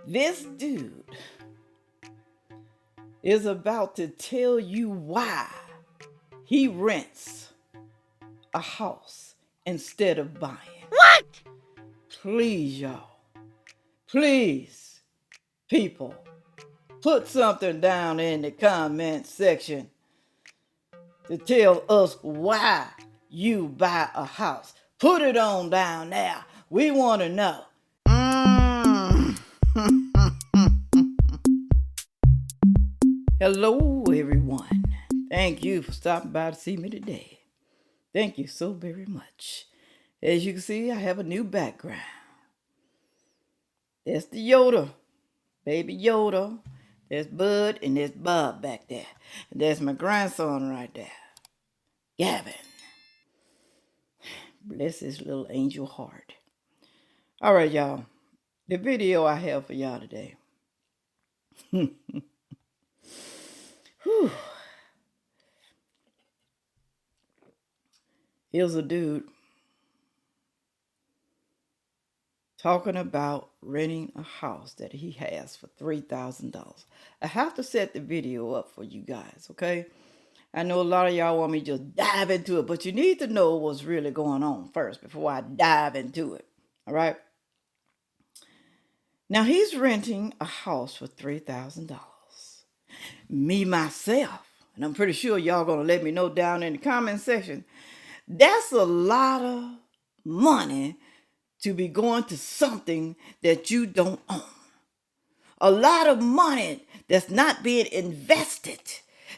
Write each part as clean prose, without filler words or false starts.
This dude is about to tell you why he rents a house instead of buying. What? Please, y'all. Please, people, put something down in the comment section to tell us why you buy a house. Put it on down there. We want to know. Hello, everyone. Thank you for stopping by to see me today. Thank you so very much. As you can see, I have a new background. That's the Yoda, baby Yoda. There's Bud and there's Bob back there. And there's my grandson right there, Gavin. Bless his little angel heart. All right, y'all. The video I have for y'all today. Here's a dude talking about renting a house that he has for $3,000. I have to set the video up for you guys, okay? I know a lot of y'all want me to just dive into it, but you need to know what's really going on first before I dive into it, all right? Now, he's renting a house for $3,000. Me, myself, and I'm pretty sure y'all going to let me know down in the comment section, that's a lot of money to be going to something that you don't own. A lot of money that's not being invested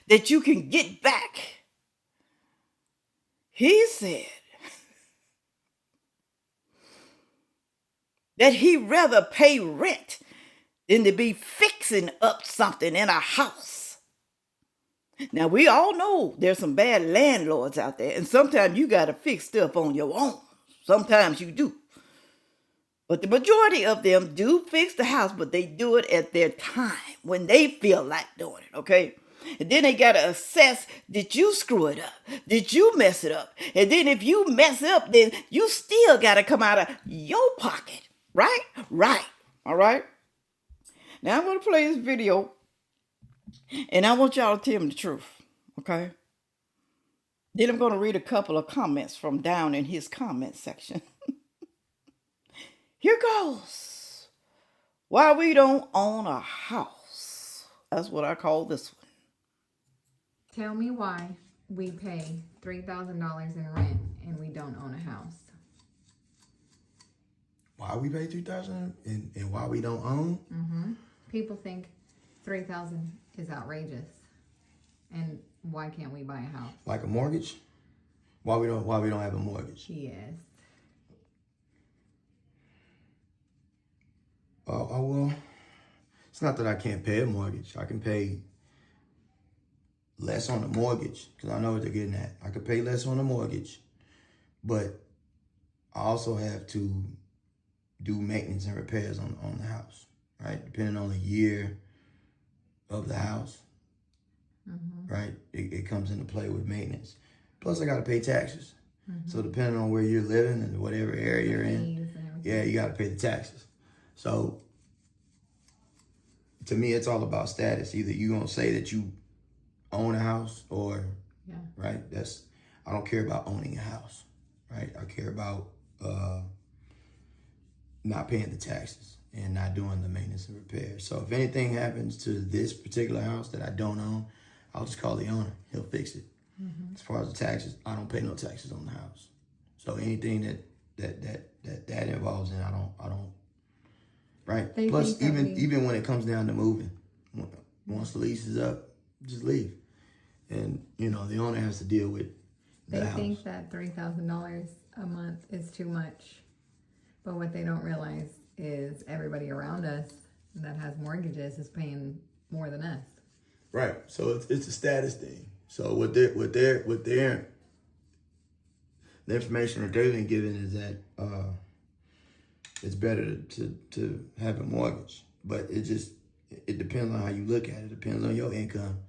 that you can get back. He said that he'd rather pay rent than to be fixing up something in a house. Now, we all know there's some bad landlords out there, and sometimes you got to fix stuff on your own. Sometimes you do. But the majority of them do fix the house, but they do it at their time, when they feel like doing it, okay? And then they got to assess, did you screw it up? Did you mess it up? And then if you mess up, then you still got to come out of your pocket, right? Right, all right? Now I'm going to play this video, and I want y'all to tell me the truth, okay? Then I'm going to read a couple of comments from down in his comment section. Here goes. Why we don't own a house. That's what I call this one. Tell me why we pay $3,000 in rent and we don't own a house. Why we pay $3,000 and why we don't own? Mm-hmm. People think $3,000 is outrageous, and why can't we buy a house? Like a mortgage? Why we don't have a mortgage? Yes. Well, it's not that I can't pay a mortgage. I can pay less on the mortgage because I know what they're getting at. I could pay less on the mortgage, but I also have to do maintenance and repairs on the house, right? Depending on the year of the house, right? It comes into play with maintenance. Plus, I got to pay taxes. So depending on where you're living and whatever area you're in, yeah, you got to pay the taxes. So to me, it's all about status. Either you gonna say that you own a house or, right? I don't care about owning a house, right? I care about not paying the taxes and not doing the maintenance and repairs. So if anything happens to this particular house that I don't own, I'll just call the owner. He'll fix it. As far as the taxes, I don't pay no taxes on the house. So anything that involves in, I don't. Right. Plus, even when it comes down to moving, once the lease is up, just leave, and the owner has to deal with the house. They think that $3,000 a month is too much, but what they don't realize is everybody around us that has mortgages is paying more than us. Right. So it's a status thing. So what their the information that they've been given is that it's better to have a mortgage, but it depends on how you look at it. It depends on your income.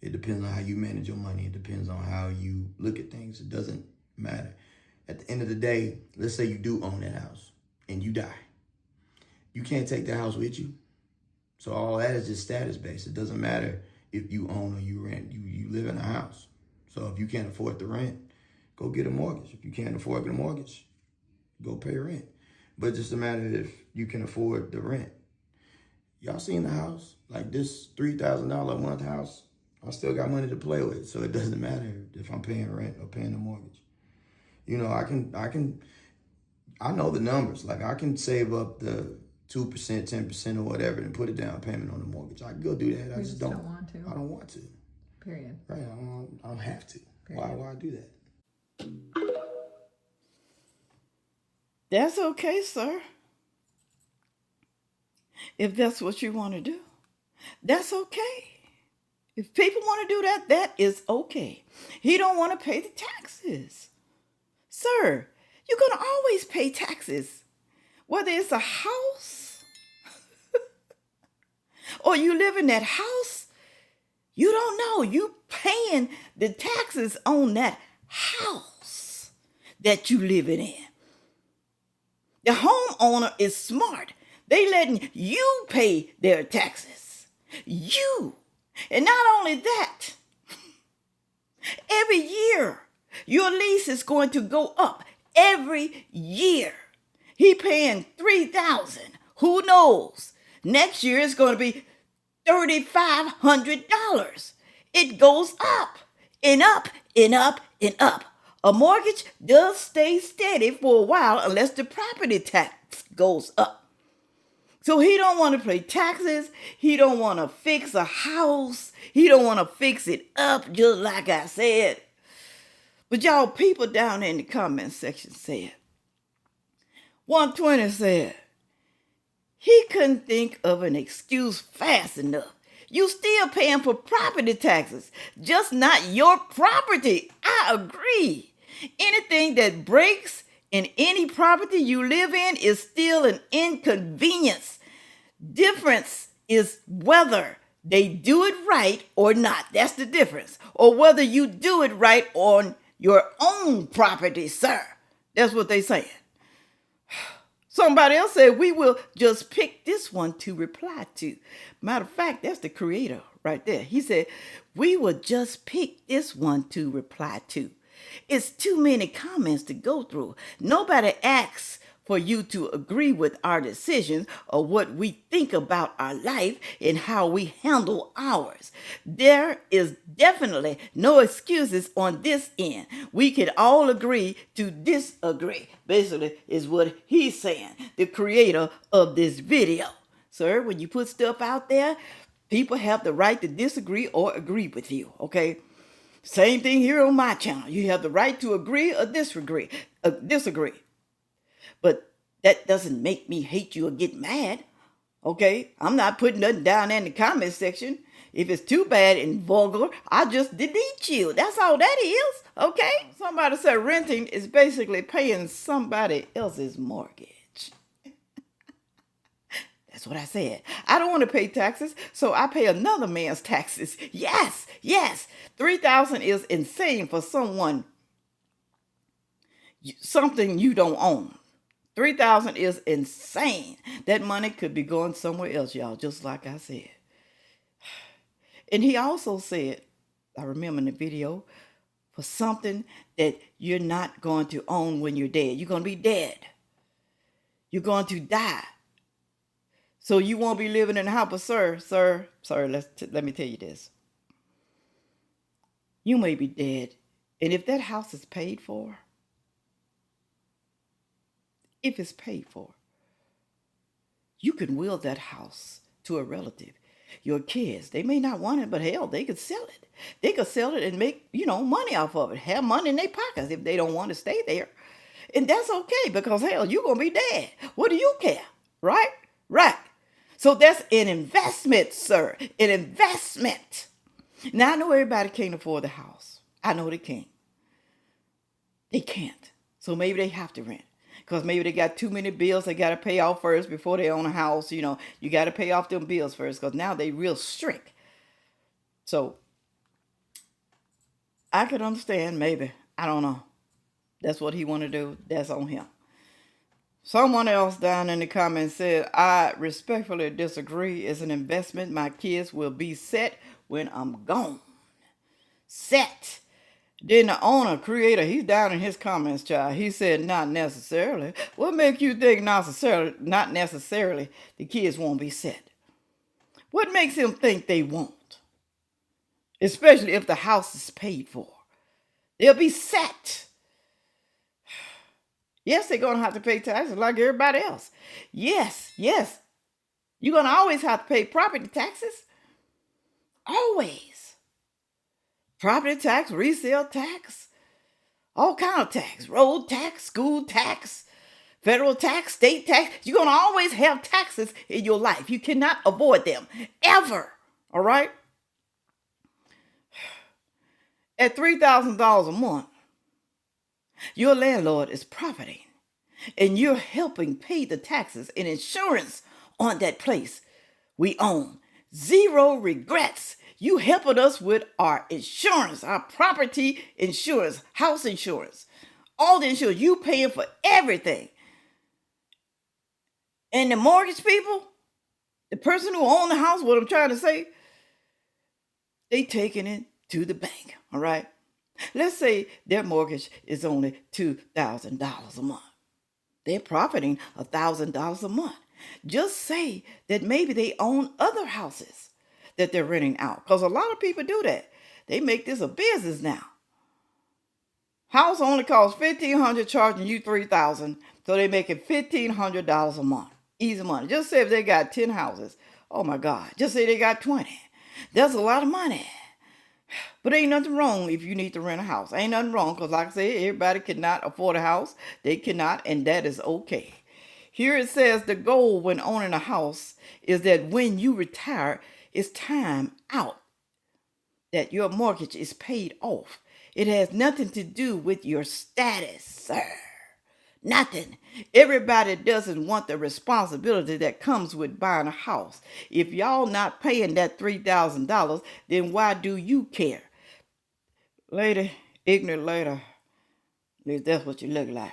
It depends on how you manage your money. It depends on how you look at things. It doesn't matter. At the end of the day, let's say you do own that house. and you die. You can't take the house with you. So all that is just status based. It doesn't matter if you own or you rent. You live in a house. So if you can't afford the rent, go get a mortgage. If you can't afford the mortgage, go pay rent. But it's just a matter if you can afford the rent. Y'all seen the house? Like this $3,000 a month house, I still got money to play with. So it doesn't matter if I'm paying rent or paying the mortgage. You know, I know the numbers. Like I can save up the 2%, 10% or whatever and put a down payment on the mortgage. I can go do that. I just don't want to. I don't want to. Period. Right. I don't have to. Period. Why do that? That's okay, sir. If that's what you want to do, that's okay. If people want to do that, that is okay. He don't want to pay the taxes. Sir, you're going to always pay taxes. Whether it's a house or you live in that house, you don't know. You paying the taxes on that house that you living in. The homeowner is smart. They letting you pay their taxes. You. And not only that, every year your lease is going to go up. Every year. He paying $3,000. Who knows? Next year it's going to be $3,500. It goes up and up and up and up. A mortgage does stay steady for a while unless the property tax goes up. So he don't want to pay taxes. He don't want to fix a house. He don't want to fix it up, just like I said. But y'all, people down in the comment section said, 120 said, he couldn't think of an excuse fast enough. You still paying for property taxes, just not your property. I agree. Anything that breaks in any property you live in is still an inconvenience. Difference is whether they do it right or not. That's the difference. Or whether you do it right on your own property, sir. That's what they saying. Somebody else said, we will just pick this one to reply to. Matter of fact, that's the creator right there. He said, we will just pick this one to reply to. It's too many comments to go through. Nobody asks for you to agree with our decisions or what we think about our life and how we handle ours. There is definitely no excuses on this end. We can all agree to disagree. Basically is what he's saying, the creator of this video. Sir, when you put stuff out there, people have the right to disagree or agree with you, okay? Same thing here on my channel. You have the right to agree or disagree. But that doesn't make me hate you or get mad. Okay? I'm not putting nothing down there in the comment section. If it's too bad and vulgar, I just delete you. That's all that is. Okay? Somebody said renting is basically paying somebody else's mortgage. That's what I said. I don't want to pay taxes, so I pay another man's taxes. Yes. $3,000 is insane for something you don't own. $3,000 is insane. That money could be going somewhere else, y'all, just like I said. And he also said, I remember in the video, for something that you're not going to own when you're dead. You're going to be dead. You're going to die. So you won't be living in a house. But sir, let me tell you this. You may be dead. And if that house is paid for, you can will that house to a relative. Your kids, they may not want it, but hell, they could sell it. They could sell it and make, money off of it. Have money in their pockets if they don't want to stay there. And that's okay because, hell, you're going to be dead. What do you care? Right? Right. So that's an investment, sir. An investment. Now, I know everybody can't afford the house. I know they can't. They can't. So maybe they have to rent. Because maybe they got too many bills they got to pay off first before they own a house. You got to pay off them bills first because now they real strict. So I could understand maybe. I don't know. That's what he want to do. That's on him. Someone else down in the comments said, I respectfully disagree. It's an investment. My kids will be set when I'm gone. Set. Then the owner, creator, he's down in his comments, child. He said, not necessarily. What makes you think not necessarily the kids won't be set? What makes him think they won't? Especially if the house is paid for. They'll be set. Yes, they're going to have to pay taxes like everybody else. Yes. You're going to always have to pay property taxes. Always. Property tax, resale tax, all kind of tax, road tax, school tax, federal tax, state tax. You're going to always have taxes in your life. You cannot avoid them, ever, all right? At $3,000 a month, your landlord is profiting, and you're helping pay the taxes and insurance on that place we own. Zero regrets. You helping us with our insurance, our property insurance, house insurance, all the insurance. You paying for everything. And the mortgage people, the person who owned the house, what I'm trying to say, they taking it to the bank, all right? Let's say their mortgage is only $2,000 a month. They're profiting $1,000 a month. Just say that maybe they own other houses that they're renting out. Because a lot of people do that. They make this a business now. House only costs $1,500, charging you $3,000. So they're making $1,500 a month. Easy money. Just say if they got 10 houses. Oh my God. Just say they got 20. That's a lot of money. But ain't nothing wrong if you need to rent a house. Ain't nothing wrong, because like I said, everybody cannot afford a house. They cannot, and that is okay. Here it says the goal when owning a house is that when you retire, it's time out, that your mortgage is paid off. It has nothing to do with your status, sir. Nothing. Everybody doesn't want the responsibility that comes with buying a house. If y'all not paying that $3,000, then why do you care? Lady, ignorant lady, at least that's what you look like.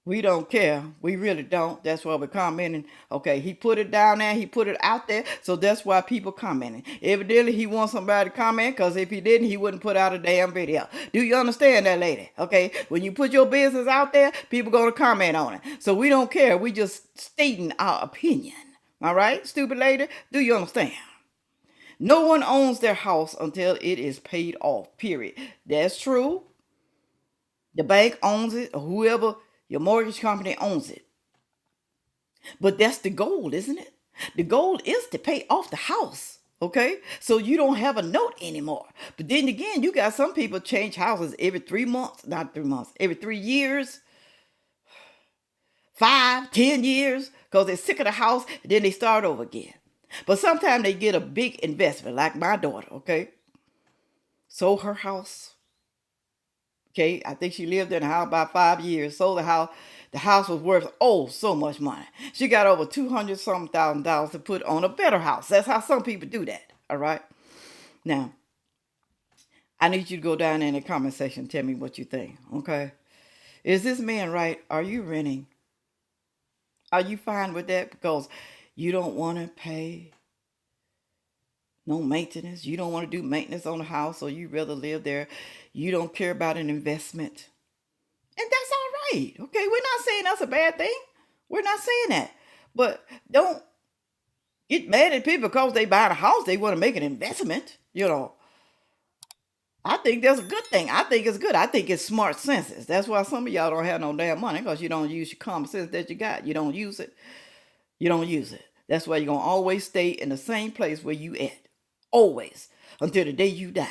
We don't care. We really don't. That's why we're commenting. Okay, he put it down there. He put it out there. So that's why people commenting. Evidently, he wants somebody to comment, because if he didn't, he wouldn't put out a damn video. Do you understand that, lady? Okay, when you put your business out there, people going to comment on it. So we don't care. We just stating our opinion. All right, stupid lady? Do you understand? No one owns their house until it is paid off, period. That's true. The bank owns it, or whoever. Your mortgage company owns it. But that's the goal, isn't it? The goal is to pay off the house, okay? So you don't have a note anymore. But then again, you got some people change houses every 3 months, not 3 months, every 3 years, 5, 10 years, because they're sick of the house, and then they start over again. But sometimes they get a big investment, like my daughter, okay? Sold her house. Okay, I think she lived in the house about 5 years, sold the house. The house was worth, so much money. She got over $200,000 to put on a better house. That's how some people do that, all right? Now, I need you to go down in the comment section and tell me what you think, okay? Is this man right? Are you renting? Are you fine with that? Because you don't want to pay no maintenance. You don't want to do maintenance on the house, or you rather live there. You don't care about an investment. And that's all right. Okay, we're not saying that's a bad thing. We're not saying that. But don't get mad at people because they buy a house. They want to make an investment. I think that's a good thing. I think it's good. I think it's smart senses. That's why some of y'all don't have no damn money, because you don't use your common sense that you got. You don't use it. You don't use it. That's why you're going to always stay in the same place where you at. Always. Until the day you die.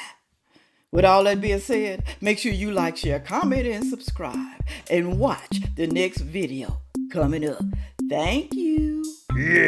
With all that being said, make sure you like, share, comment, and subscribe. And watch the next video coming up. Thank you. Yeah.